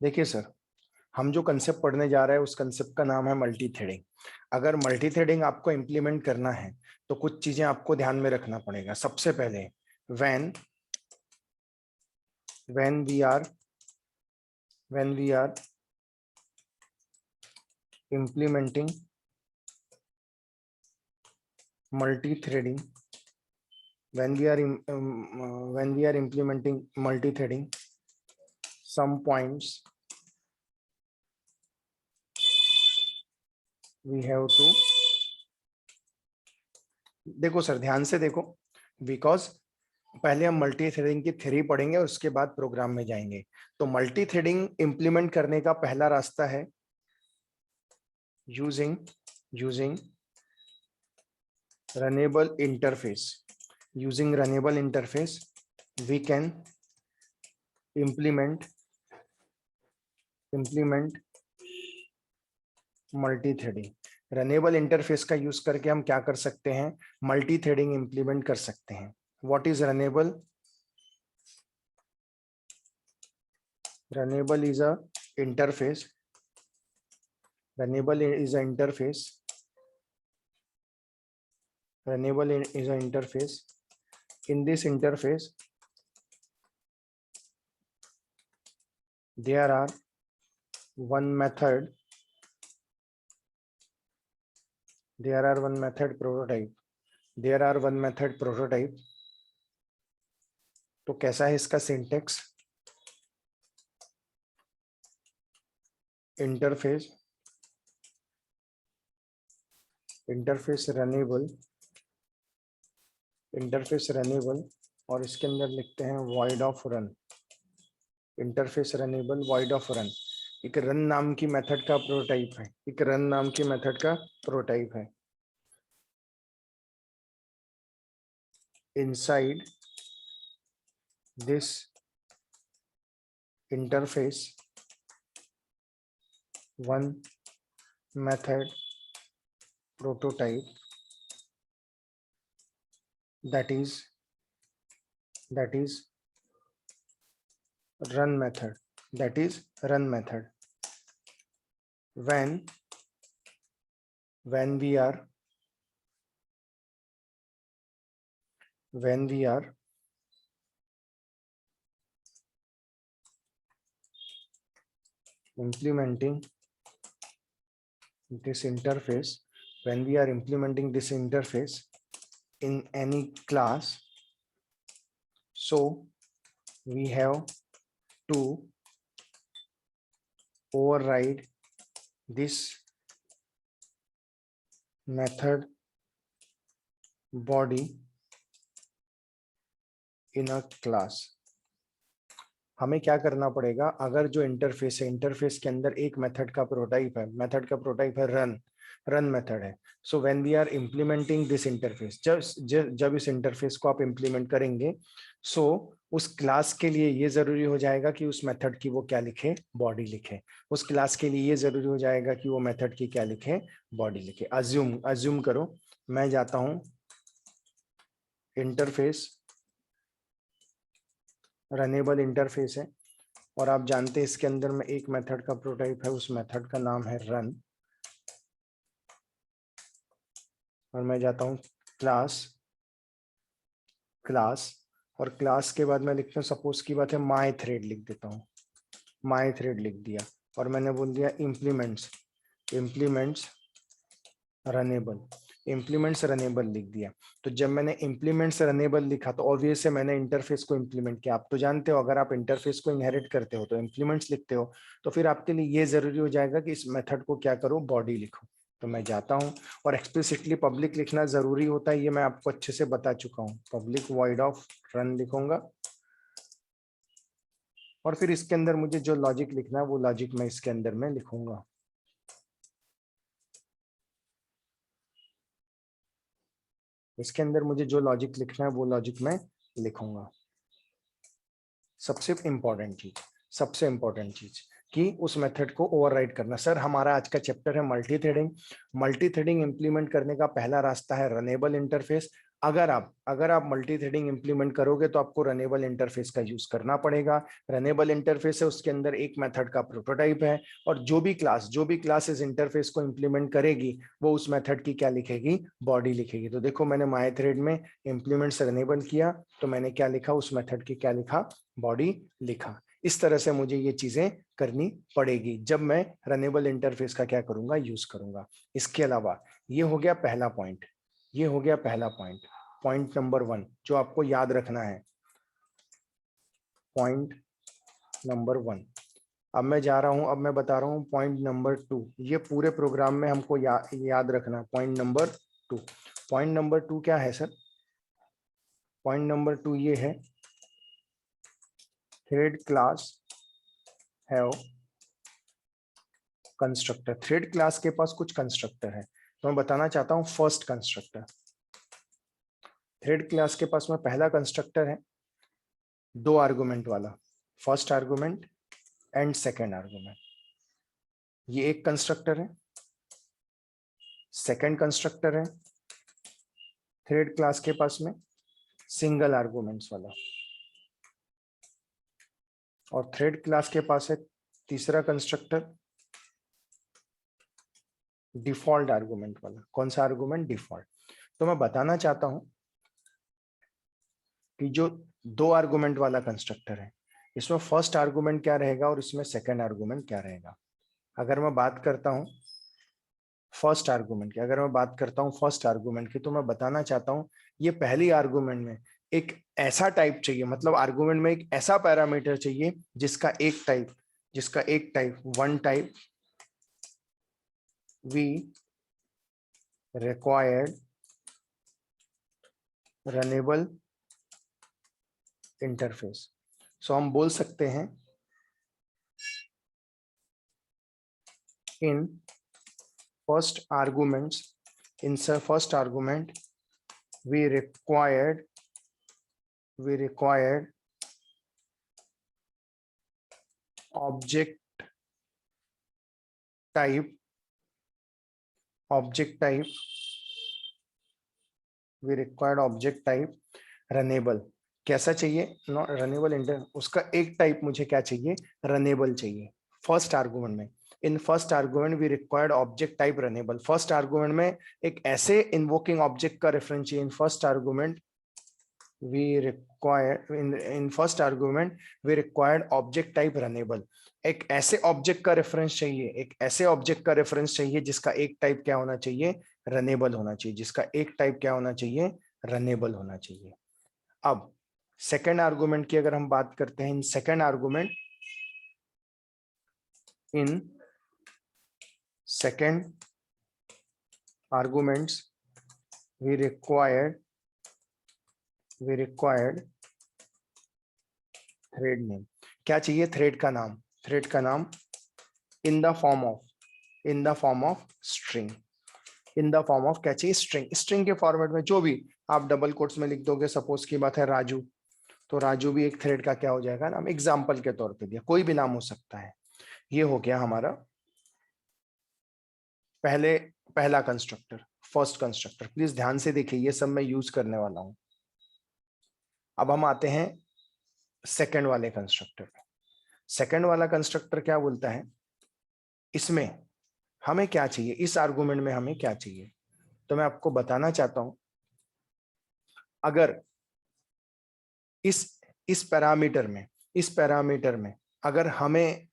देखिए सर, हम जो कंसेप्ट पढ़ने जा रहे हैं उस कंसेप्ट का नाम है मल्टी थ्रेडिंग। अगर मल्टी थ्रेडिंग आपको इंप्लीमेंट करना है तो कुछ चीजें आपको ध्यान में रखना पड़ेगा। सबसे पहले when when we are implementing multi-threading, when we are implementing multi-threading, some points we have to, देखो सर ध्यान से देखो, बिकॉज पहले हम मल्टी थ्रेडिंग की थ्योरी पढ़ेंगे और उसके बाद प्रोग्राम में जाएंगे। तो मल्टी थ्रेडिंग इंप्लीमेंट करने का पहला रास्ता है using runnable interface. Using runnable interface we can implement multi threading. Runnable interface का यूज करके हम क्या कर सकते हैं, मल्टी थ्रेडिंग इंप्लीमेंट कर सकते हैं। What is runnable? Runnable is a interface, runnable is a interface, runnable is a interface. in this interface there are one method prototype, there are one method prototype। तो कैसा है इसका syntax? Interface runnable और इसके अंदर लिखते हैं void of run। Interface runnable void of run एक रन नाम की मेथड का प्रोटोटाइप है, एक रन नाम की मेथड का प्रोटोटाइप है। inside this interface one method prototype that is run method, when we are implementing this interface, in any class, so we have to override this method body in a class। हमें क्या करना पड़ेगा, अगर जो interface है, interface के अंदर एक मेथड का प्रोटोटाइप है, मेथड का प्रोटोटाइप है रन मेथड है। So when we are implementing this interface, जब इस इंटरफेस को आप इंप्लीमेंट करेंगे, सो उस क्लास के लिए ये जरूरी हो जाएगा कि उस मेथड की वो क्या लिखे, बॉडी लिखे। उस क्लास के लिए ये जरूरी हो जाएगा कि वो मेथड की क्या लिखे, बॉडी लिखे। अज्यूम करो मैं जाता हूं इंटरफेस, रनेबल इंटरफेस है और आप जानते हैं इसके अंदर में एक मेथड का प्रोटोटाइप है, उस मेथड का नाम है रन। और मैं जाता हूं क्लास और क्लास के बाद मैं लिखता हूं, सपोज की बात है माय थ्रेड लिख देता हूं, माय थ्रेड लिख दिया और मैंने बोल दिया इम्प्लीमेंट्स रनेबल लिख दिया। तो जब मैंने इम्प्लीमेंट्स रनेबल लिखा तो ऑब्वियस है मैंने इंटरफेस को इंप्लीमेंट किया। आप तो जानते हो अगर आप इंटरफेस को इनहेरिट करते हो तो इम्प्लीमेंट्स लिखते हो, तो फिर आपके लिए ये जरूरी हो जाएगा कि इस मेथड को क्या करो, बॉडी लिखो। तो मैं जाता हूं और एक्सप्लिसिटली पब्लिक लिखना जरूरी होता है, ये मैं आपको अच्छे से बता चुका हूं। पब्लिक वॉइड ऑफ रन लिखूंगा और फिर इसके अंदर मुझे जो लॉजिक लिखना है वो लॉजिक मैं इसके अंदर में लिखूंगा। इसके अंदर मुझे जो लॉजिक लिखना है वो लॉजिक मैं लिखूंगा। सबसे इम्पोर्टेंट चीज कि उस मेथड को ओवरराइड करना। सर हमारा आज का चैप्टर है multi threading. Multi threading implement करने का पहला रास्ता है रनेबल इंटरफेस। अगर आप मल्टी थ्रेडिंग इंप्लीमेंट करोगे तो आपको रनेबल इंटरफेस का यूज करना पड़ेगा। रनेबल इंटरफेस है, उसके अंदर एक मेथड का प्रोटोटाइप है, और जो भी क्लास इस इंटरफेस को इंप्लीमेंट करेगी वो उस मेथड की क्या लिखेगी, बॉडी लिखेगी। तो देखो मैंने माई थ्रेड में इंप्लीमेंट से रनेबल किया तो मैंने क्या लिखा, उस मेथड की क्या लिखा, बॉडी लिखा। इस तरह से मुझे ये चीजें करनी पड़ेगी जब मैं रनेबल इंटरफेस का क्या करूंगा, यूज करूंगा। इसके अलावा ये हो गया पहला पॉइंट, ये हो गया पहला पॉइंट, पॉइंट नंबर 1 जो आपको याद रखना है, पॉइंट नंबर 1। अब मैं जा रहा हूं, अब मैं बता रहा हूं पॉइंट नंबर 2। ये पूरे प्रोग्राम में हमको याद रखना, पॉइंट नंबर 2। पॉइंट नंबर 2 क्या है सर? पॉइंट नंबर 2 ये है, thread class have constructor. Thread class के पास कुछ कंस्ट्रक्टर है, तो मैं बताना चाहता हूं फर्स्ट कंस्ट्रक्टर। थ्रेड क्लास के पास में पहला कंस्ट्रक्टर है 2 आर्गुमेंट वाला, first argument and second argument. ये एक कंस्ट्रक्टर है। सेकेंड कंस्ट्रक्टर है थ्रेड क्लास के पास में सिंगल आर्गुमेंट्स वाला, और थ्रेड क्लास के पास है तीसरा कंस्ट्रक्टर डिफॉल्ट आर्गुमेंट वाला। कौन सा आर्गुमेंट? डिफॉल्ट। तो मैं बताना चाहता हूं कि जो 2 आर्गुमेंट वाला कंस्ट्रक्टर है, इसमें फर्स्ट आर्गुमेंट क्या रहेगा और इसमें सेकेंड आर्गुमेंट क्या रहेगा। अगर मैं बात करता हूं फर्स्ट आर्गुमेंट की, अगर मैं बात करता हूं फर्स्ट आर्गुमेंट की, तो मैं बताना चाहता हूं ये पहली आर्गुमेंट में एक ऐसा टाइप चाहिए, मतलब आर्गुमेंट में एक ऐसा पैरामीटर चाहिए जिसका एक type one type we required runnable interface. So हम बोल सकते हैं in first argument we required object type runnable. कैसा चाहिए? रनेबल इंटर, उसका एक टाइप मुझे क्या चाहिए, रनेबल चाहिए फर्स्ट आर्गुमेंट में। In first argument we required object type runnable. First argument में एक ऐसे इन्वोकिंग ऑब्जेक्ट का रेफरेंस चाहिए। In first argument we required object type runnable। एक ऐसे ऑब्जेक्ट का रेफरेंस चाहिए, जिसका एक टाइप क्या होना चाहिए, रनेबल होना चाहिए, जिसका एक टाइप क्या होना चाहिए, रनेबल होना चाहिए। अब सेकेंड आर्गुमेंट की अगर हम बात करते हैं, in second arguments we required thread name. क्या चाहिए? थ्रेड का नाम in the form of string. In the form of क्या चाहिए? स्ट्रिंग के फॉर्मेट में जो भी आप डबल कोट्स में लिख दोगे, सपोज की बात है राजू, तो राजू भी एक थ्रेड का क्या हो जाएगा नाम, एग्जाम्पल के तौर पे दिया, कोई भी नाम हो सकता है। ये हो गया हमारा पहला कंस्ट्रक्टर, फर्स्ट कंस्ट्रक्टर। प्लीज ध्यान से देखिए, ये सब मैं यूज करने वाला हूं। अब हम आते हैं सेकंड वाले कंस्ट्रक्टर पे। सेकंड वाला कंस्ट्रक्टर क्या बोलता है, इसमें हमें क्या चाहिए, इस आर्गुमेंट में हमें क्या चाहिए। तो मैं आपको बताना चाहता हूं, अगर इस पैरामीटर में अगर हमें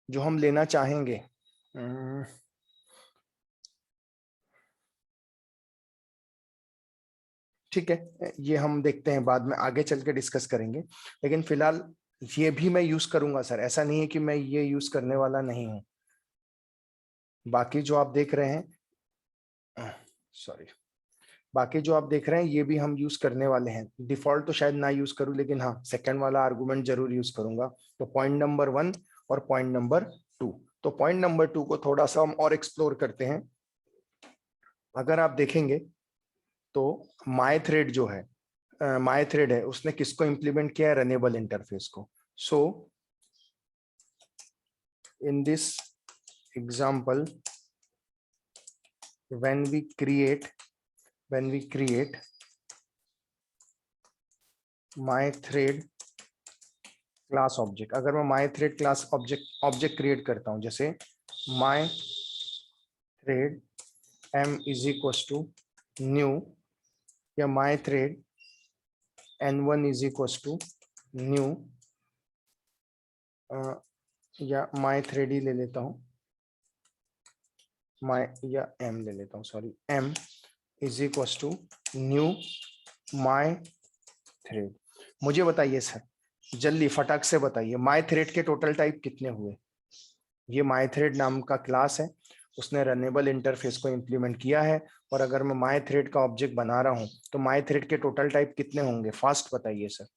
जो हम लेना चाहेंगे, ठीक है, ये हम देखते हैं, बाद में आगे चल के डिस्कस करेंगे। लेकिन फिलहाल ये भी मैं यूज करूंगा सर, ऐसा नहीं है कि मैं ये यूज करने वाला नहीं हूं। बाकी जो आप देख रहे हैं, सॉरी, बाकी जो आप देख रहे हैं ये भी हम यूज करने वाले हैं। डिफॉल्ट तो शायद ना यूज करूं, लेकिन हाँ सेकंड वाला आर्गुमेंट जरूर यूज करूंगा। तो पॉइंट नंबर 1 और पॉइंट नंबर 2। तो पॉइंट नंबर 2 को थोड़ा सा हम और एक्सप्लोर करते हैं। अगर आप देखेंगे तो माई थ्रेड जो है, माई थ्रेड है, उसने किसको इंप्लीमेंट किया है, रनेबल इंटरफेस को। So in this example when we create when we create myThread class object, अगर मैं myThread क्लास ऑब्जेक्ट क्रिएट करता हूं, जैसे myThread m is equal to new, या myThread n1 is equal to new, या myThread ही ले लेता हूं, या m ले लेता हूं, sorry, m is equal to new myThread। मुझे बताइए सर, जल्दी फटाक से बताइए, myThread के टोटल टाइप कितने हुए? ये myThread नाम का क्लास है, उसने रनेबल इंटरफेस को इंप्लीमेंट किया है, और अगर मैं myThread का ऑब्जेक्ट बना रहा हूं तो myThread के टोटल टाइप कितने होंगे? फास्ट बताइए सर,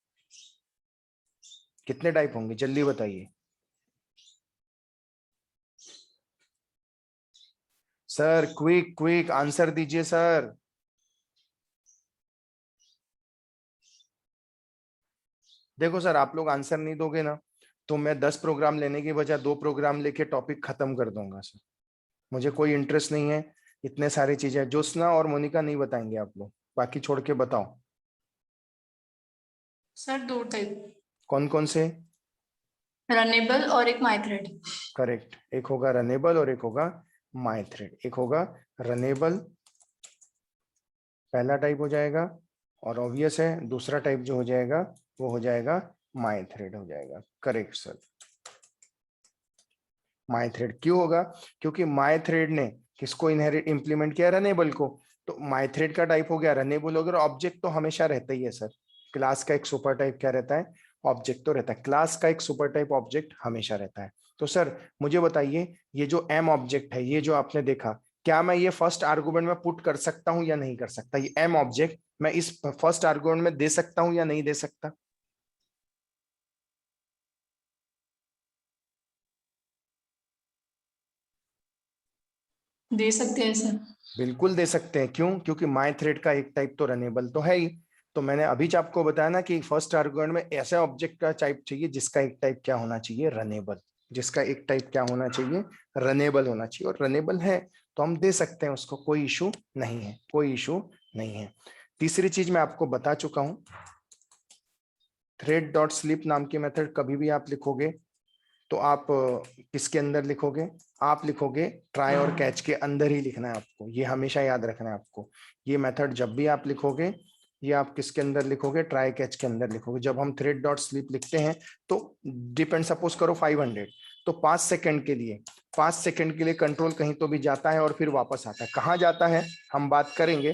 कितने टाइप होंगे, जल्दी बताइए सर, क्विक क्विक आंसर दीजिए सर। देखो सर, आप लोग आंसर नहीं दोगे ना तो मैं 10 प्रोग्राम लेने की बजाय 2 प्रोग्राम लेके टॉपिक खत्म कर दूंगा सर। मुझे कोई इंटरेस्ट नहीं है, इतने सारी चीजें ज्योत्सना और मोनिका नहीं बताएंगे आप लोग, बाकी छोड़ के बताओ। सर 2 टाइप, कौन कौन से? रनेबल और एक myThread। करेक्ट, एक होगा रनेबल और एक होगा myThread। एक होगा रनेबल, पहला टाइप हो जाएगा, और ऑब्वियस है दूसरा टाइप जो हो जाएगा वो हो जाएगा myThread हो जाएगा। करेक्ट सर, myThread क्यों होगा? क्योंकि myThread ने किसको इनहेरिट इंप्लीमेंट किया? रनेबल को। तो myThread का टाइप हो गया रनेबल हो गया। ऑब्जेक्ट तो हमेशा रहता ही है सर, क्लास का एक सुपर टाइप क्या रहता है? ऑब्जेक्ट तो रहता है, क्लास का एक सुपर टाइप ऑब्जेक्ट हमेशा रहता है। तो सर मुझे बताइए, ये जो एम ऑब्जेक्ट है, ये जो आपने देखा, क्या मैं ये फर्स्ट आर्गुमेंट में पुट कर सकता हूं या नहीं कर सकता? ये एम ऑब्जेक्ट मैं इस फर्स्ट आर्गुमेंट में दे सकता हूं या नहीं दे सकता? दे सकते हैं सर। बिल्कुल दे सकते हैं। क्यों? क्योंकि myThread का एक टाइप तो रनेबल तो है ही। तो मैंने अभी आपको बताया ना कि फर्स्ट आर्गुमेंट में ऐसे ऑब्जेक्ट का टाइप चाहिए जिसका एक टाइप क्या होना चाहिए? रनेबल। जिसका एक टाइप क्या होना चाहिए? रनेबल होना चाहिए। और रनेबल है तो हम दे सकते हैं उसको, कोई इशू नहीं है, कोई इशू नहीं है। तीसरी चीज मैं आपको बता चुका हूं, थ्रेड डॉट स्लिप नाम की मेथड कभी भी आप लिखोगे तो आप किसके अंदर लिखोगे? आप लिखोगे ट्राई और कैच के अंदर ही लिखना है आपको, ये हमेशा याद रखना है आपको। ये मेथड जब भी आप लिखोगे, ये आप किसके अंदर लिखोगे? ट्राई कैच के अंदर लिखोगे। जब हम थ्रेड डॉट स्लीप लिखते हैं तो डिपेंड, सपोज करो 500, तो 5 सेकंड के लिए, 5 सेकंड के लिए कंट्रोल कहीं तो भी जाता है और फिर वापस आता है। कहाँ जाता है हम बात करेंगे,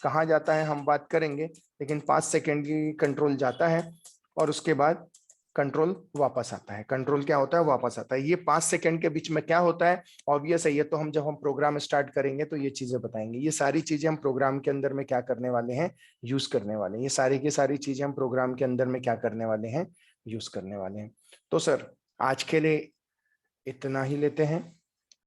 कहाँ जाता है हम बात करेंगे, लेकिन 5 सेकंड की कंट्रोल जाता है और उसके बाद कंट्रोल वापस आता है। कंट्रोल क्या होता है? वापस आता है। ये 5 सेकंड के बीच में क्या होता है? ऑब्वियस है, ये तो हम जब हम प्रोग्राम स्टार्ट करेंगे तो ये चीजें बताएंगे। ये सारी चीजें हम प्रोग्राम के अंदर में क्या करने वाले हैं? यूज करने वाले हैं। ये सारी की सारी चीजें हम प्रोग्राम के अंदर में क्या करने वाले हैं? यूज करने वाले हैं। तो सर आज के लिए इतना ही लेते हैं।